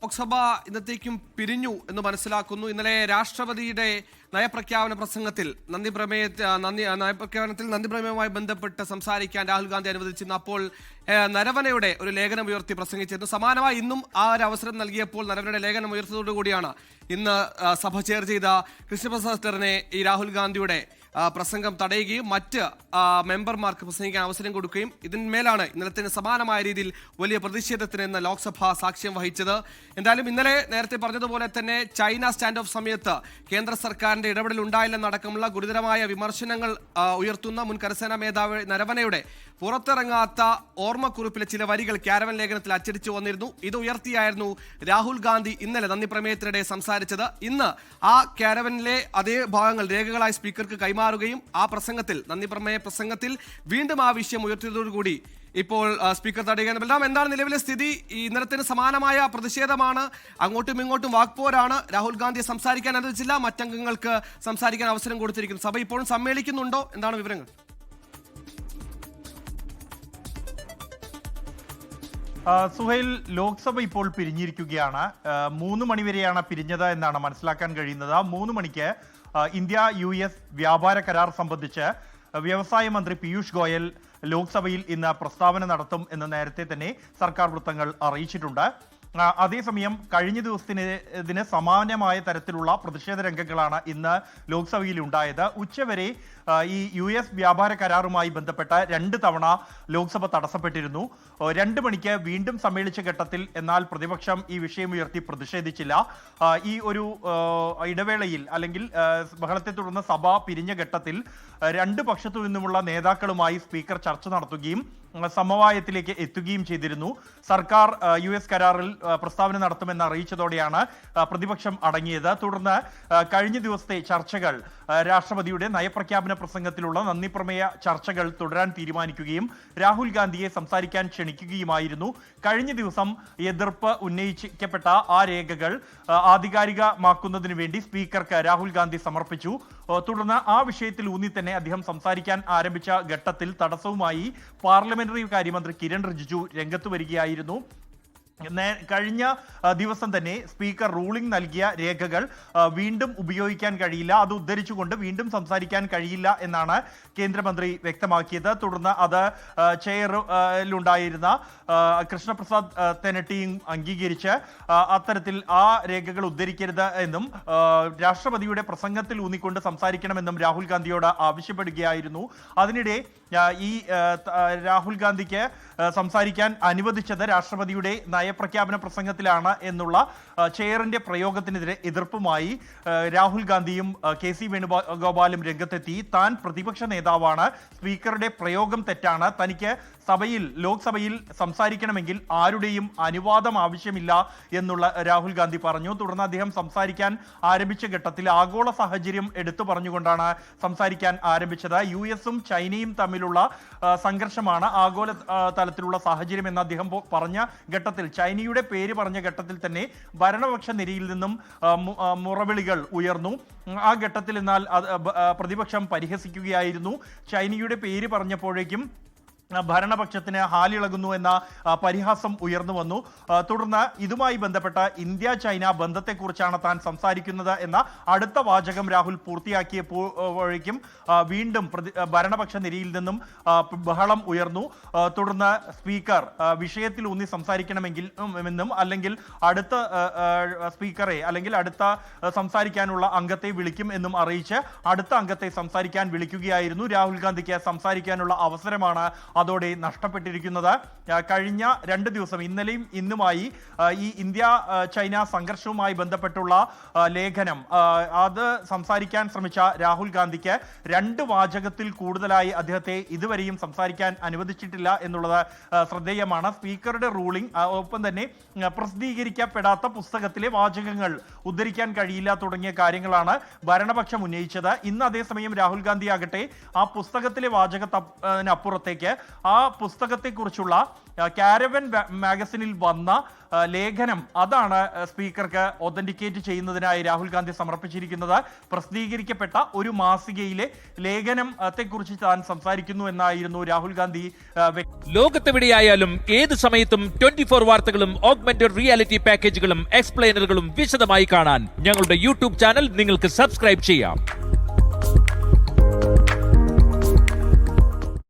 ലോക്സഭ ഇന്നത്തേക്കും പിരിഞ്ഞു എന്ന് മനസ്സിലാക്കുന്നു. ഇന്നലെ രാഷ്ട്രപതിയുടെ നയപ്രഖ്യാപനത്തിൽ നന്ദി പ്രമേയവുമായി ബന്ധപ്പെട്ട് സംസാരിക്കാൻ രാഹുൽ ഗാന്ധി അനുവദിച്ചിരുന്നു. അപ്പോൾ നരവനയുടെ ഒരു ലേഖനം ഉയർത്തി പ്രസംഗിച്ചിരുന്നു. സമാനമായി ഇന്നും ആ ഒരു അവസരം നൽകിയപ്പോൾ നരവനയുടെ ലേഖനം ഉയർത്തിയതോടുകൂടിയാണ് ഇന്ന് സഭ ചെയർ ചെയ്ത കൃഷ്ണപ്രസാദ് ഈ രാഹുൽ ഗാന്ധിയുടെ പ്രസംഗം തടയുകയും മറ്റ് മെമ്പർമാർക്ക് പ്രസംഗിക്കാൻ അവസരം കൊടുക്കുകയും ഇതിന്മേലാണ് ഇന്നലത്തിന് സമാനമായ രീതിയിൽ വലിയ പ്രതിഷേധത്തിന് ഇന്ന് ലോക്സഭ സാക്ഷ്യം വഹിച്ചത്. എന്തായാലും ഇന്നലെ നേരത്തെ പറഞ്ഞതുപോലെ തന്നെ ചൈന സ്റ്റാൻഡ് ഓഫ് സമയത്ത് കേന്ദ്ര സർക്കാരിന്റെ ഇടപെടൽ ഉണ്ടായില്ലെന്നടക്കമുള്ള ഗുരുതരമായ വിമർശനങ്ങൾ ഉയർത്തുന്ന മുൻ കരസേനാ മേധാവി നരവനയുടെ പുറത്തിറങ്ങാത്ത ഓർമ്മക്കുറിപ്പിലെ ചില വരികൾ കാരവൻ ലേഖനത്തിൽ അച്ചടിച്ചു വന്നിരുന്നു. ഇത് ഉയർത്തിയായിരുന്നു രാഹുൽ ഗാന്ധി ഇന്നലെ നന്ദി പ്രമേയത്തിനിടെ സംസാരിച്ചത്. ഇന്ന് ആ കാരവനിലെ അതേ ഭാഗങ്ങൾ രേഖകളായി സ്പീക്കർക്ക് കൈമാറുകയും ആ പ്രസംഗത്തിൽ നന്ദി പ്രമേയ പ്രസംഗത്തിൽ വീണ്ടും ആ വിഷയം ഉയർത്തിയതോടുകൂടി ഇപ്പോൾ സ്പീക്കർ തടയുകയാണ്. എന്താണ് നിലവിലെ സ്ഥിതി? ഈ ഇന്നലത്തിന് സമാനമായ പ്രതിഷേധമാണ്, അങ്ങോട്ടും ഇങ്ങോട്ടും വാക്പോരാണ്. രാഹുൽ ഗാന്ധിയെ സംസാരിക്കാൻ അനുവദിച്ചില്ല, മറ്റംഗങ്ങൾക്ക് സംസാരിക്കാൻ അവസരം കൊടുത്തിരിക്കുന്നു. സഭ ഇപ്പോഴും സമ്മേളിക്കുന്നുണ്ടോ? എന്താണ് വിവരങ്ങൾ? സുഹൈൽ, ലോക്സഭ ഇപ്പോൾ പിരിഞ്ഞിരിക്കുകയാണ്. 3 മണിവരെയാണ് പിരിഞ്ഞത് എന്നാണ് മനസ്സിലാക്കാൻ കഴിയുന്നത്. 3 മണിക്ക് ഇന്ത്യ US വ്യാപാര കരാർ സംബന്ധിച്ച് വ്യവസായ മന്ത്രി പീയൂഷ് ഗോയൽ ലോക്സഭയിൽ ഇന്ന് പ്രസ്താവന നടത്തും എന്ന് നേരത്തെ തന്നെ സർക്കാർ വൃത്തങ്ങൾ അറിയിച്ചിട്ടുണ്ട്. അതേസമയം കഴിഞ്ഞ ദിവസത്തിന് സമാനമായ തരത്തിലുള്ള പ്രതിഷേധ രംഗങ്ങളാണ് ഇന്ന് ലോക്സഭയിൽ ഉണ്ടായത്. ഉച്ചവരെ ഈ US വ്യാപാര കരാറുമായി ബന്ധപ്പെട്ട 2 തവണ ലോക്സഭ തടസ്സപ്പെട്ടിരുന്നു. 2 മണിക്ക് വീണ്ടും സമ്മേളിച്ച ഘട്ടത്തിൽ എന്നാൽ പ്രതിപക്ഷം ഈ വിഷയം ഉയർത്തി പ്രതിഷേധിച്ചില്ല. ഈ ഒരു ഇടവേളയിൽ അല്ലെങ്കിൽ ബഹളത്തെ തുടർന്ന് സഭ പിരിഞ്ഞ ഘട്ടത്തിൽ 2 പക്ഷത്തു നിന്നുമുള്ള നേതാക്കളുമായി സ്പീക്കർ ചർച്ച നടത്തുകയും സമവായത്തിലേക്ക് എത്തുകയും ചെയ്തിരുന്നു. സർക്കാർ US കരാറിൽ പ്രസ്താവന നടത്തുമെന്ന് അറിയിച്ചതോടെയാണ് പ്രതിപക്ഷം അടങ്ങിയത്. തുടർന്ന് കഴിഞ്ഞ ദിവസത്തെ ചർച്ചകൾ രാഷ്ട്രപതിയുടെ നയപ്രഖ്യാപന പ്രസംഗത്തിലുള്ള നന്ദി പ്രമേയ ചർച്ചകൾ തുടരാൻ തീരുമാനിക്കുകയും രാഹുൽ ഗാന്ധിയെ സംസാരിക്കാൻ ക്ഷണിക്കുകയുമായിരുന്നു. കഴിഞ്ഞ ദിവസം എതിർപ്പ് ഉന്നയിക്കപ്പെട്ട ആ രേഖകൾ ആധികാരികമാക്കുന്നതിന് വേണ്ടി സ്പീക്കർക്ക് രാഹുൽ ഗാന്ധി സമർപ്പിച്ചു. തുടർന്ന് ആ വിഷയത്തിൽ ഊന്നി തന്നെ അദ്ദേഹം സംസാരിക്കാൻ ആരംഭിച്ച ഘട്ടത്തിൽ തടസ്സവുമായി പാർലമെന്ററി കാര്യമന്ത്രി കിരൺ റിജിജു രംഗത്ത് വരികയായിരുന്നു. കഴിഞ്ഞ ദിവസം തന്നെ സ്പീക്കർ റൂളിംഗ് നൽകിയ രേഖകൾ വീണ്ടും ഉപയോഗിക്കാൻ കഴിയില്ല, അത് ഉദ്ധരിച്ചുകൊണ്ട് വീണ്ടും സംസാരിക്കാൻ കഴിയില്ല എന്നാണ് കേന്ദ്രമന്ത്രി വ്യക്തമാക്കിയത്. തുടർന്ന് അത് ചെയറിലുണ്ടായിരുന്ന കൃഷ്ണപ്രസാദ് തെനട്ടിയും അംഗീകരിച്ച് അത്തരത്തിൽ ആ രേഖകൾ ഉദ്ധരിക്കരുത് എന്നും രാഷ്ട്രപതിയുടെ പ്രസംഗത്തിൽ ഊന്നിക്കൊണ്ട് സംസാരിക്കണമെന്നും രാഹുൽ ഗാന്ധിയോട് ആവശ്യപ്പെടുകയായിരുന്നു. അതിനിടെ ഈ രാഹുൽ ഗാന്ധിക്ക് സംസാരിക്കാൻ അനുവദിച്ചത് രാഷ്ട്രപതിയുടെ നയപ്രഖ്യാപന പ്രസംഗത്തിലാണ് എന്നുള്ള ചെയറിന്റെ പ്രയോഗത്തിനെതിരെ എതിർപ്പുമായി രാഹുൽ ഗാന്ധിയും KC വേണുഗോപാലും രംഗത്തെത്തി. താൻ പ്രതിപക്ഷ നേതാവാണ്, സ്പീക്കറുടെ പ്രയോഗം തെറ്റാണ്, തനിക്ക് ലോക്സഭയിൽ സംസാരിക്കണമെങ്കിൽ ആരുടെയും അനുവാദം ആവശ്യമില്ല എന്നുള്ള രാഹുൽ ഗാന്ധി പറഞ്ഞു. തുടർന്ന് അദ്ദേഹം സംസാരിക്കാൻ ആരംഭിച്ച ഘട്ടത്തിൽ ആഗോള സാഹചര്യം എടുത്തു പറഞ്ഞുകൊണ്ടാണ് സംസാരിക്കാൻ ആരംഭിച്ചത്. US-ഉം ചൈനയും തമ്മിലുള്ള സംഘർഷമാണ് ആഗോള തലത്തിലുള്ള സാഹചര്യം എന്ന് അദ്ദേഹം പറഞ്ഞ ഘട്ടത്തിൽ, ചൈനയുടെ പേര് പറഞ്ഞ ഘട്ടത്തിൽ തന്നെ ഭരണപക്ഷ നിരയിൽ നിന്നും മുറവിളികൾ ഉയർന്നു. ആ ഘട്ടത്തിൽ എന്നാൽ പ്രതിപക്ഷം പരിഹസിക്കുകയായിരുന്നു. ചൈനയുടെ പേര് പറഞ്ഞപ്പോഴേക്കും ഭരണപക്ഷത്തിന് ഹാലിളകുന്നു എന്ന പരിഹാസം ഉയർന്നു വന്നു. തുടർന്ന് ഇതുമായി ബന്ധപ്പെട്ട ഇന്ത്യ ചൈന ബന്ധത്തെക്കുറിച്ചാണ് താൻ സംസാരിക്കുന്നത് എന്ന അടുത്ത വാചകം രാഹുൽ പൂർത്തിയാക്കിയപ്പോഴേക്കും വീണ്ടും ഭരണപക്ഷ നിരയിൽ നിന്നും ബഹളം ഉയർന്നു. തുടർന്ന് സ്പീക്കർ വിഷയത്തിൽ ഊന്നി സംസാരിക്കണമെങ്കിൽ എന്നും അല്ലെങ്കിൽ അടുത്ത സ്പീക്കറെ അല്ലെങ്കിൽ അടുത്ത സംസാരിക്കാനുള്ള അംഗത്തെ വിളിക്കും എന്നും അറിയിച്ച് അടുത്ത അംഗത്തെ സംസാരിക്കാൻ വിളിക്കുകയായിരുന്നു. രാഹുൽ ഗാന്ധിക്ക് സംസാരിക്കാനുള്ള അവസരമാണ് അതോടെ നഷ്ടപ്പെട്ടിരിക്കുന്നത്. കഴിഞ്ഞ 2 ദിവസം ഇന്നലെയും ഇന്നുമായി ഈ ഇന്ത്യ ചൈന സംഘർഷവുമായി ബന്ധപ്പെട്ടുള്ള ലേഖനം അത് സംസാരിക്കാൻ ശ്രമിച്ച രാഹുൽ ഗാന്ധിക്ക് 2 വാചകത്തിൽ കൂടുതലായി അദ്ദേഹത്തെ ഇതുവരെയും സംസാരിക്കാൻ അനുവദിച്ചിട്ടില്ല എന്നുള്ളത് ശ്രദ്ധേയമാണ്. സ്പീക്കറുടെ റൂളിംഗ് ഒപ്പം തന്നെ പ്രസിദ്ധീകരിക്കപ്പെടാത്ത പുസ്തകത്തിലെ വാചകങ്ങൾ ഉദ്ധരിക്കാൻ കഴിയില്ല തുടങ്ങിയ കാര്യങ്ങളാണ് ഭരണപക്ഷം ഉന്നയിച്ചത്. ഇന്ന് അതേസമയം രാഹുൽ ഗാന്ധി ആകട്ടെ ആ പുസ്തകത്തിലെ വാചകത്തിനപ്പുറത്തേക്ക് ആ പുസ്തകത്തെക്കുറിച്ചുള്ള കാരവൻ മാഗസിനിൽ വന്ന ലേഖനം അതാണ് സ്പീക്കർക്ക് ഒതന്റിക്കേറ്റ് ചെയ്യുന്നതിനായി രാഹുൽ ഗാന്ധി സമർപ്പിച്ചിരിക്കുന്നത്. പ്രസിദ്ധീകരിക്കപ്പെട്ട ഒരു മാസികയിലെ ലേഖനത്തെക്കുറിച്ച് താൻ സംസാരിക്കുന്നു എന്നായിരുന്നു രാഹുൽ ഗാന്ധി. ലോകത്തെവിടെയായാലും ഏത് സമയത്തും 24 വാർത്തകളും ഓഗ്മെന്റഡ് റിയാലിറ്റി പാക്കേജുകളും എക്സ്പ്ലെയിനറുകളും വിശദമായി കാണാൻ ഞങ്ങളുടെ യൂട്യൂബ് ചാനൽ നിങ്ങൾക്ക് സബ്സ്ക്രൈബ് ചെയ്യാം.